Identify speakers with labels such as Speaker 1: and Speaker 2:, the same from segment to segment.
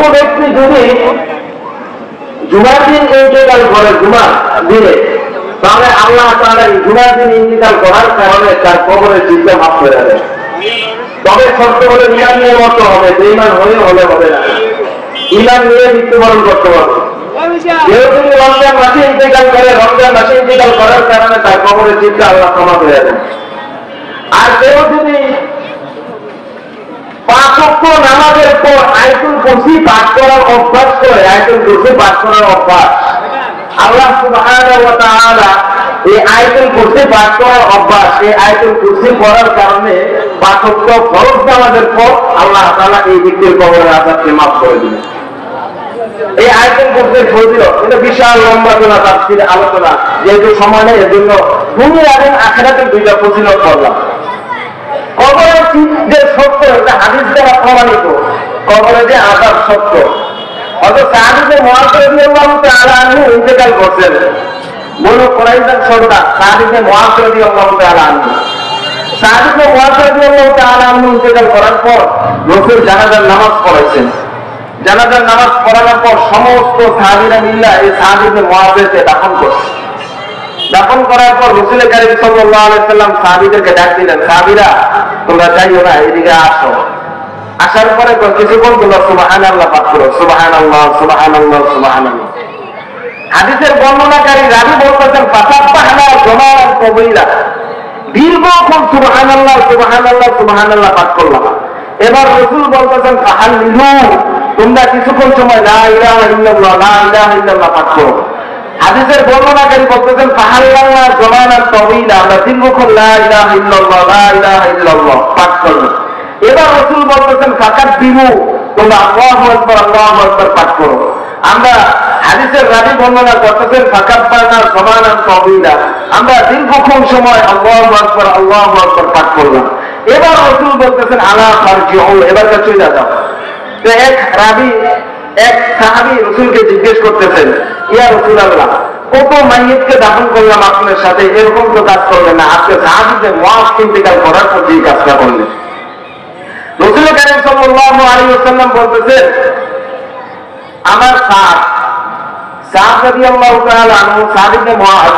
Speaker 1: কোনো ব্যক্তি যদি জুমার দিন ইন্তেকাল করে জুমার দিনে, তাহলে আল্লাহ তাআলা এই জুমার দিন ইন্তেকাল করার কারণে তার কবরের চিন্তা মাফ করে দেয়। তবে শর্ত হলে ইমান নিয়ে মরতে হবে, বেঈমান হলে হবে না, ইমান নিয়ে মৃত্যুবরণ করতে হবে। কেউ যদি রমজান মাসে ইন্তেকাল করে, রমজান মাসে ইন্তেকাল করার কারণে তার কবরের চিন্তা আল্লাহ ক্ষমা করে দেন। আর কেউ যদি 5 ওয়াক্ত নামাজের পর আয়াতুল কুরসি পাঠ করার অভ্যাস করে, আয়াতুল কুরসি পাঠ করার অভ্যাস, আল্লাহ সুবহানাহু ওয়া তাআলা এই আয়াতুল কুরসি পাঠ করার অভ্যাস, এই আয়াতুল কুরসি পড়ার কারণে 5 ওয়াক্ত ফরজ নামাজের পর আল্লাহ তাআলা এই ব্যক্তির কবরের আযাবকে মাফ করে দিবেন। এই আয়াতুল কুরসির ফজিলত এটা বিশাল লম্বা তাফসীর আলোচনা, যেহেতু সময় নেই এজন্য দুনিয়া এবং আখিরাতের দুইটা ফজিলত করলাম। কবরের যে সত্য, এটা হাদিস দ্বারা প্রমাণিত, কবরে যে আযাব সত্য। অথচ সাদ ইবনে মুআয রাদিয়াল্লাহু তাআলা আনহু ইন্তেকাল করছেন, বনু কুরাইজার সর্দার সাদ ইবনে মুআয রাদিয়াল্লাহু তাআলা আনহু। সাদ ইবনে মুআয রাদিয়াল্লাহু তাআলা আনহু ইন্তেকাল করার পর রাসূল জানাজার নামাজ পড়াইছেন। জানাজার নামাজ পড়ানোর পর সমস্ত সাহাবীরা মিলে এই সাদ ইবনে মুআযকে দাফন করছে। দাফন করার পর রাসূল কারীম সাল্লাল্লাহু আলাইহি সাল্লাম সাহাবীদেরকে ডাক দিলেন, সাহাবীরা তোমরা যাইও না, এদিকে আসো। আসার পরে কিছুক্ষণ তোমরা সুবহানাল্লাহ পাঠ করো, সুবহানাল্লাহ সুবহানাল্লাহ সুবহানাল্লাহ। হাদিসের বর্ণনাকারী রাবী বলতেছেন ফাসাব্বাহনা জমাআন তাওয়িলা, দীর্ঘক্ষণ সুবহানাল্লাহ সুবহানাল্লাহ সুবহানাল্লাহ পাঠ করলাম। এবার রাসূল বলতেছেন ফাহাল্লিলু, তোমরা কিছুক্ষণ সময় লা ইলাহা ইল্লাল্লাহ লা ইলাহা ইল্লাল্লাহ পাঠ করো। হাদিসের বর্ণনাকারী বলতেছেন ফাহাল্লাল্লাহ জমাআন তাওয়িলা, আমরা দীর্ঘক্ষণ লা ইলাহা ইল্লাল্লাহ লা ইলাহা ইল্লাল্লাহ পাঠ করলাম। এবার রাসূল বলতেছেন ফাকাব্বিরু, তোমরা আল্লাহু আকবার পাঠ করো। আমরা হাদিসের রাবী বর্ণনা করতেছেন ফাকাব্বারনা জমাআন তাওয়িলা, আমরা দীর্ঘক্ষণ সময় আল্লাহু আকবার পাঠ করলাম। এবার রাসূল বলতেছেন আলা ফারজিউ, এবার চলে যাও। তো এক সাহাবী রাসূলকে জিজ্ঞেস করতেছেন, ইয়া রাসূলুল্লাহ, কত মাইয়িতকে দাফন করলাম আপনার সাথে, এরকম তো কাজ করলেন না, আজকে সাহাবীদের মুআয ইন্তেকাল করার পর যে কাজটা করলেন। রাসূল কারীম সাল্লাল্লাহু আলাইহি ওয়াসাল্লাম বলতেছেন, আমার সাদ রাদিয়াল্লাহু তাআলা আনহু, সাদ ইবনে মুআয,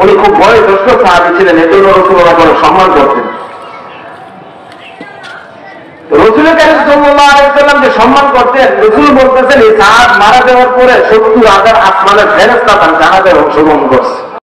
Speaker 1: উনি খুব বয়োজ্যেষ্ঠ সাহাবী ছিলেন, এজন্য রাসূলুল্লাহ বড় সম্মান করতেন। রাসূল কারীম সাল্লাল্লাহু আলাইহি ওয়াসাল্লাম যে সম্মান করতেন, রাসূল বলতেছেন এই সাদ মারা যাওয়ার পরে ৭০,০০০ আসমানের ফেরেশতা তার জানাজায় অংশগ্রহণ করছে।